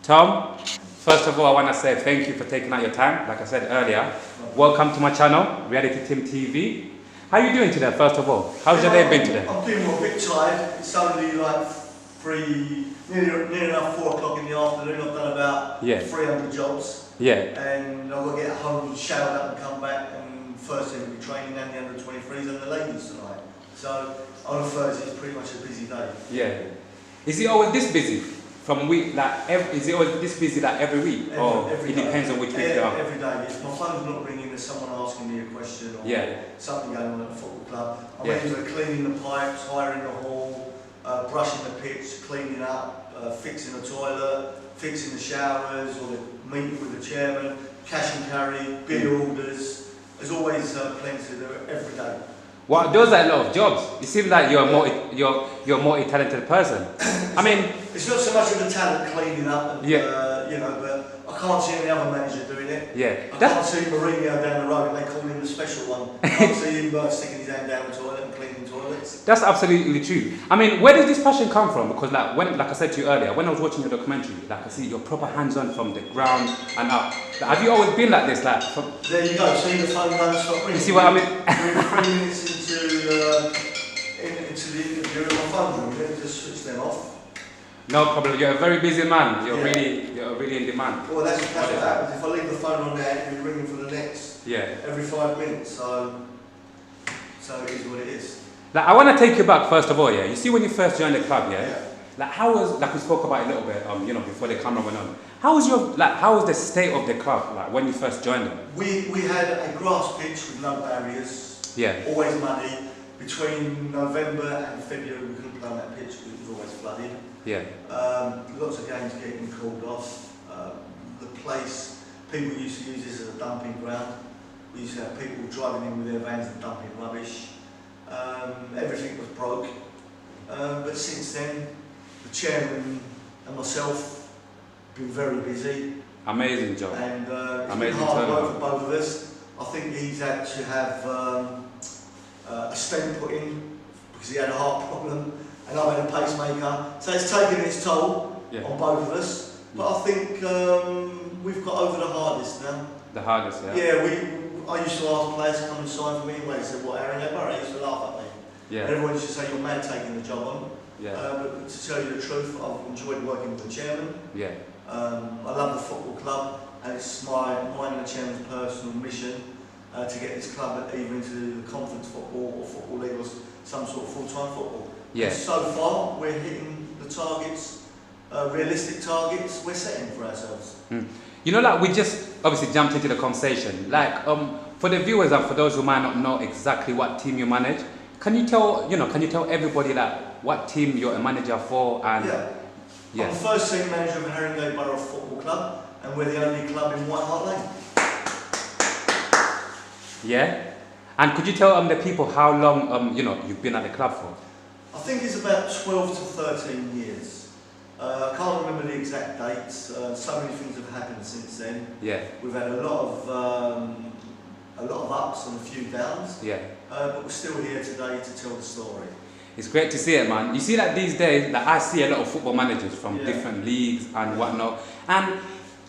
Tom, first of all, I want to say thank you for taking out your time. Like I said earlier, welcome to my channel, RealityTeamTV. How are you doing today, first of all? How's your day been today? I'm doing a bit tired. It's only like nearly enough 4 o'clock in the afternoon. I've done about 300 jobs. Yeah. And I've got to get home, shower up and come back, and first thing we'll be training down the under 23s and the ladies tonight. So on a Thursday it's pretty much a busy day. Yeah. Is it always this busy? From week, like, is it always this busy like every week? Every it depends on which week you are? Every day. If my phone's not ringing, there's someone asking me a question or something going on at the football club. I'm either cleaning the pipes, hiring the hall, brushing the pitch, cleaning up, fixing the toilet, fixing the showers, or the meeting with the chairman, cash and carry, beer orders. There's always plenty to do every day. Well, those are a lot of jobs. It seems like you're a multi-talented person. I mean, it's not so much of the talent cleaning up, and, you know, but I can't see any other manager doing it. Yeah. I can't see Mourinho down the road and they call him the special one. I can't see him sticking his hand down the toilet and cleaning toilets. That's absolutely true. I mean, where does this passion come from? Because like I said to you earlier, when I was watching your documentary, like I see you're proper hands-on from the ground and up. Like, have you always been like this? Like, there you go. See the phone don't stop ringing. You see what I mean? We're 3 minutes into the interview and my phone's ringing. Let me just switch them off. No problem. You're a very busy man. You're really in demand. Well, that's what happens. If I leave the phone on there, it'll be ringing for the next. Every 5 minutes. So it is what it is. Like, I want to take you back first of all. Yeah. You see, when you first joined the club, like how was, like we spoke about a little bit, you know, before the camera went on. How was the state of the club, like when you first joined them? We had a grass pitch with no barriers. Always muddy. Between November and February, we couldn't play on that pitch because it was always flooded. Lots of games getting called off. The place, people used to use this as a dumping ground. We used to have people driving in with their vans and dumping rubbish. Everything was broke. But since then, the chairman and myself have been very busy. Amazing job. And it's been hard work for both of us. I think he's had to have a stent put in because he had a heart problem. And I've had a pacemaker, so it's taken its toll on both of us. But I think we've got over the hardest now. The hardest, I used to ask players to come and sign for me, and they said, "What, Haringey Borough?" They used to laugh at me. And everyone used to say, "You're mad taking the job on." But to tell you the truth, I've enjoyed working with the chairman. I love the football club, and it's mine and the chairman's personal mission to get this club either into the conference football or football league or some sort of full-time football. So far, we're hitting the targets, realistic targets we're setting for ourselves. You know, like we just obviously jumped into the conversation. Like, for the viewers and for those who might not know exactly what team you manage, can you tell everybody like what team you're a manager for? And I'm the first team manager of Haringey Borough Football Club, and we're the only club in White Hart Lane. And could you tell the people how long you've been at the club for? I think it's about 12 to 13 years. I can't remember the exact dates. So many things have happened since then. We've had a lot of ups and a few downs. But we're still here today to tell the story. It's great to see it, man. You see that these days, like I see a lot of football managers from different leagues and whatnot, and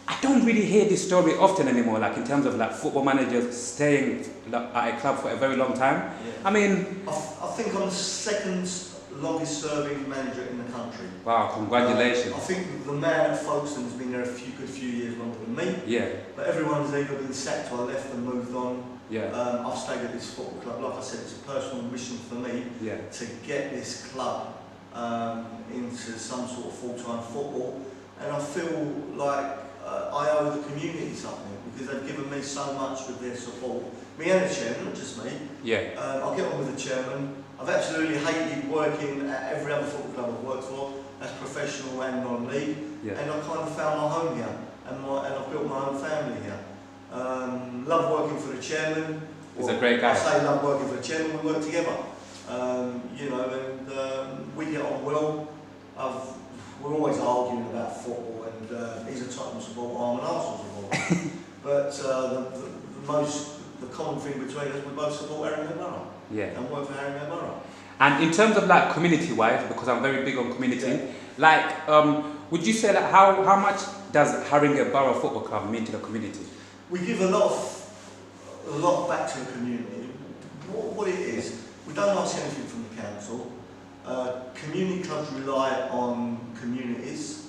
I don't really hear this story often anymore, like in terms of like football managers staying at a club for a very long time. I mean, I think I'm the second longest serving manager in the country. Wow, congratulations. I think the man at Folkestone's been there a good few years longer than me. But everyone's either been sacked or left and moved on. I've stayed at this football club. Like I said, it's a personal mission for me to get this club into some sort of full-time football. And I feel like I owe the community something because they've given me so much with their support. Me and the chairman, not just me. I'll get on with the chairman. I've absolutely hated working at every other football club I've worked for, as professional and non-league. And I kind of found my home here, and I've built my own family here. Love working for the chairman. He's a great guy. I say love working for the chairman, we work together. You know, and we get on well. We're always arguing about football, and he's a Tottenham supporter, I'm an Arsenal supporter. But the common thing between us, we both support Haringey Borough. And work for Haringey Borough. And in terms of like community-wise, because I'm very big on community, like Would you say that how much does Haringey Borough Football Club mean to the community? We give a lot back to the community. What it is, we don't ask anything from the council. Community clubs rely on communities.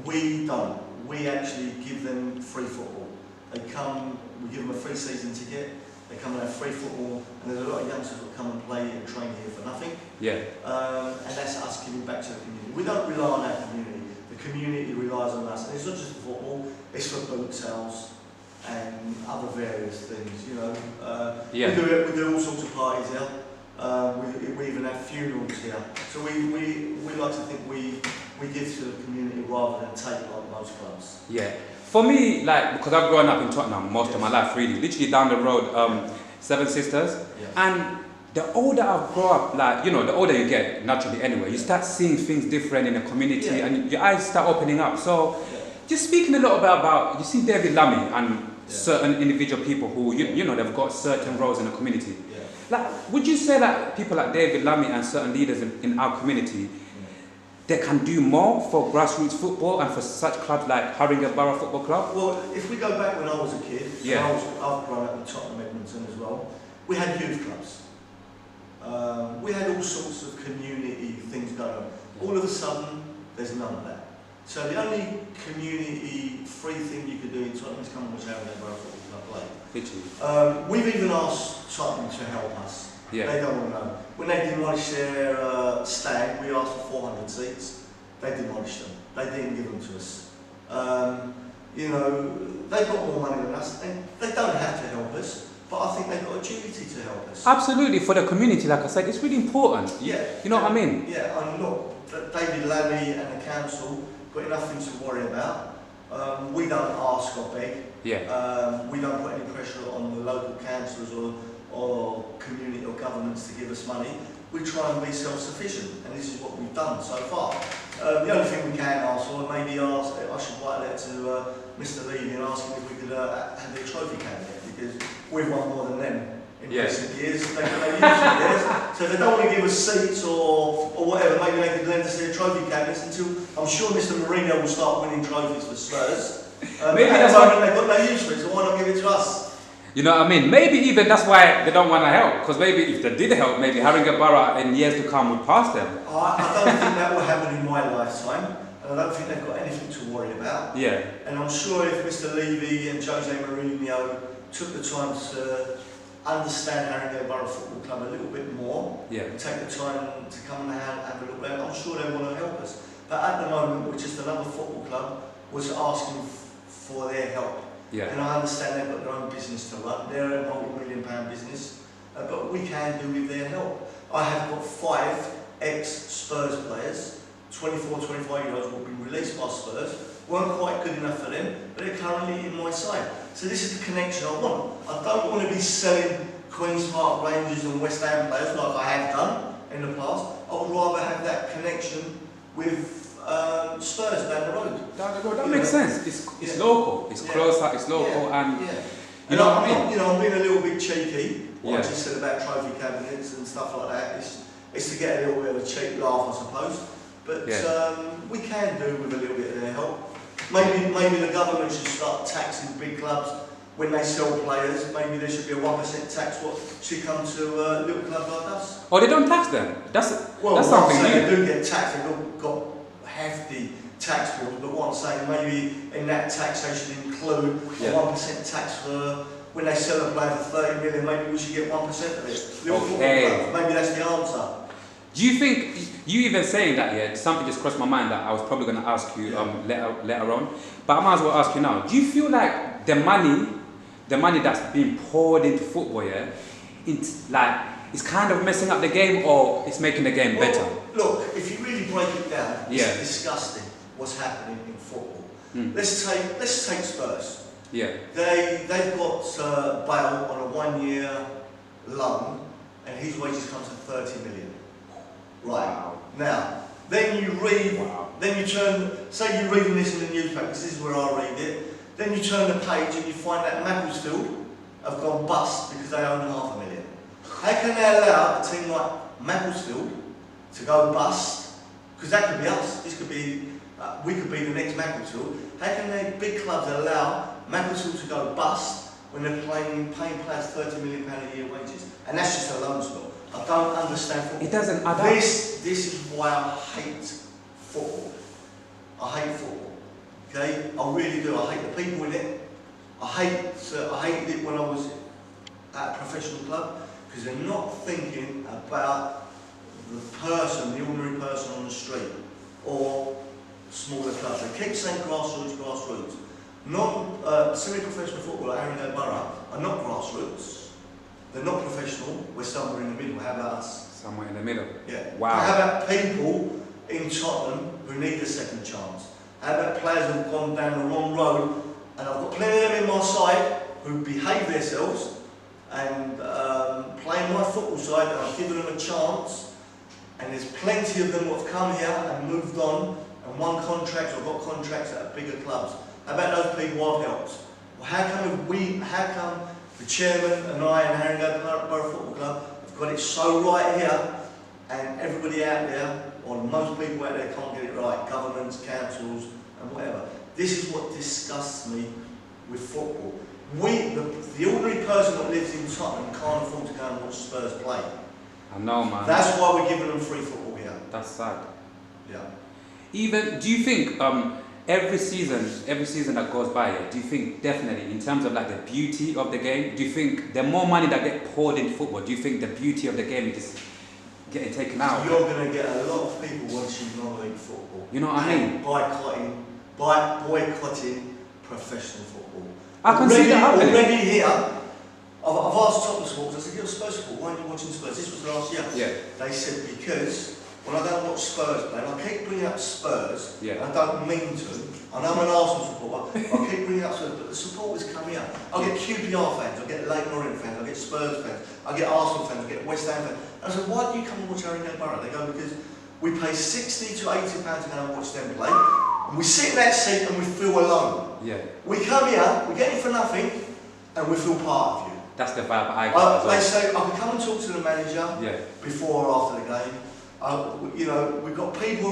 We don't. We actually give them free football. They come, we give them a free season ticket. They come and have free football, and there's a lot of youngsters that come and play and train here for nothing. Yeah. And that's us giving back to the community. We don't rely on our community. The community relies on us. And it's not just for football, it's for boot sales and other various things, you know. We do all sorts of parties here. We even have funerals here. So we like to think we give to the community rather than take like most clubs. Yeah. For me, like, because I've grown up in Tottenham most of my life, really, literally down the road, Seven Sisters, and the older I've grown up, like, you know, the older you get, naturally anyway, you start seeing things different in the community, and your eyes start opening up. So, just speaking a little bit about, you see David Lammy and certain individual people who, you know, they've got certain roles in the community. Like, would you say that people like David Lammy and certain leaders in our community, they can do more for grassroots football and for such clubs like Haringey Borough Football Club? Well, if we go back when I was a kid, I've grown up in Tottenham, Edmonton as well, we had youth clubs. We had all sorts of community things going on. All of a sudden, there's none of that. So the only community free thing you could do in Tottenham is come and watch Haringey Borough Football Club play. We've even asked Tottenham to help us. They don't want to know. When they demolished their stag, we asked for 400 seats. They demolished them. They didn't give them to us. You know, they've got more money than us, and they don't have to help us, but I think they've got a duty to help us. Absolutely, for the community, like I said, it's really important. You know what I mean? Yeah, and look, David Lammy and the council got enough things to worry about. We don't ask or beg. We don't put any pressure on the local councils or community or governments to give us money. We try and be self-sufficient, and this is what we've done so far. The only thing we can ask for, maybe I should write a letter to Mr. Levy and ask him if we could have their trophy cabinet, because we've won more than them in recent years. They usually theirs. So if they don't want to give us seats or whatever, maybe they could lend us their trophy cabinets until I'm sure Mr. Mourinho will start winning trophies for Spurs. Maybe at the moment they've got no use for it, so why not give it to us? You know what I mean? Maybe even that's why they don't want to help, because maybe if they did help, maybe Haringey Borough in years to come would pass them. I don't think that will happen in my lifetime, and I don't think they've got anything to worry about. And I'm sure if Mr. Levy and Jose Mourinho took the time to understand Haringey Borough Football Club a little bit more, and take the time to come and have a look at it, I'm sure they want to help us. But at the moment, we're just another football club was asking for their help. And I understand they've got their own business to run. They're a multi-million-pound business, but we can do with their help. I have got 5 ex-Spurs players, 24, 25-year-olds who have been released by Spurs, weren't quite good enough for them, but they're currently in my side. So this is the connection I want. I don't want to be selling Queen's Park Rangers and West Ham players like I have done in the past. I would rather have that connection with Spurs down the road. That makes sense. It's local. It's closer. It's local, and you know what I mean. You know, I'm being a little bit cheeky. What I just said about trophy cabinets and stuff like that. It's to get a little bit of a cheap laugh, I suppose. But we can do with a little bit of their help. Maybe the government should start taxing big clubs when they sell players. Maybe there should be a 1% tax what should come to a little club like us. Oh, they don't tax them. That's something new. They do get taxed. They've got hefty tax bills, but what I'm saying, maybe in that tax they should include a 1% tax for when they sell a player for 30 million. Maybe we should get 1% of it. Maybe that's the answer. Do you think, you even saying that, something just crossed my mind that I was probably going to ask you later on, but I might as well ask you now. Do you feel like the money that's being poured into football, it's kind of messing up the game, or it's making the game better? Look, if you really break it down, it's disgusting what's happening in football. Let's take Spurs. They've got Bale on a 1-year loan, and his wages come to 30 million. Right. Wow. Now, then you read, say you're reading this in the newspaper, because this is where I read it, then you turn the page and you find that Macclesfield have gone bust because they own $500,000. How can they allow a team like Macclesfield to go bust? Because that could be us. This could be we could be the next Macclesfield. How can they big clubs allow Macclesfield to go bust when they're paying players £30 million a year wages? And that's just a loan spell. I don't understand football. It doesn't add up. This is why I hate football. I hate football. Okay, I really do. I hate the people in it. I hated it when I was at a professional club because they're not thinking about the person, the ordinary person on the street or smaller clubs. They keep saying grassroots, grassroots. Semi-professional football at Haringey Borough are not grassroots. They're not professional. We're somewhere in the middle. How about us? Somewhere in the middle. Yeah. Wow. How about people in Tottenham who need a second chance? How about players who've gone down the wrong road? And I've got plenty of them in my side who behave themselves and play my football side, and I've given them a chance. And there's plenty of them who have come here and moved on and won contracts or got contracts at bigger clubs. How about those people I've helped? Well, how come the chairman and I and Haringey Borough Football Club have got it so right here, and everybody out there, or most people out there, can't get it right? Governments, councils, and whatever. This is what disgusts me with football. The ordinary person that lives in Tottenham can't afford to go and watch Spurs play. I know, man. That's why we're giving them free football here. That's sad. Yeah. Even, do you think every season that goes by, do you think definitely in terms of like the beauty of the game, do you think the more money that get poured into football, do you think the beauty of the game is just getting taken out? You're going to get a lot of people watching non-league football. You know what I mean? Boycotting professional football. I can see that happening. Already here, I've asked Tottenham supporters, I said, you're Spurs support, why aren't you watching Spurs? This was last year. Yeah. They said, because when I don't watch Spurs play, and I keep bringing up Spurs, and I don't mean to, I know I'm an Arsenal supporter, I keep bringing up Spurs, but the supporters come here. I get QPR fans, I get Leyton Orient fans, I get Spurs fans, I get Arsenal fans, I get West Ham fans. And I said, why do you come and watch Haringey Borough? They go, because we pay £60 to £80 to go and watch them play, and we sit in that seat and we feel alone. Yeah. We come here, we get it for nothing, and we feel part of you. That's the vibe I get. They say, I can come and talk to the manager before or after the game. You know, we've got people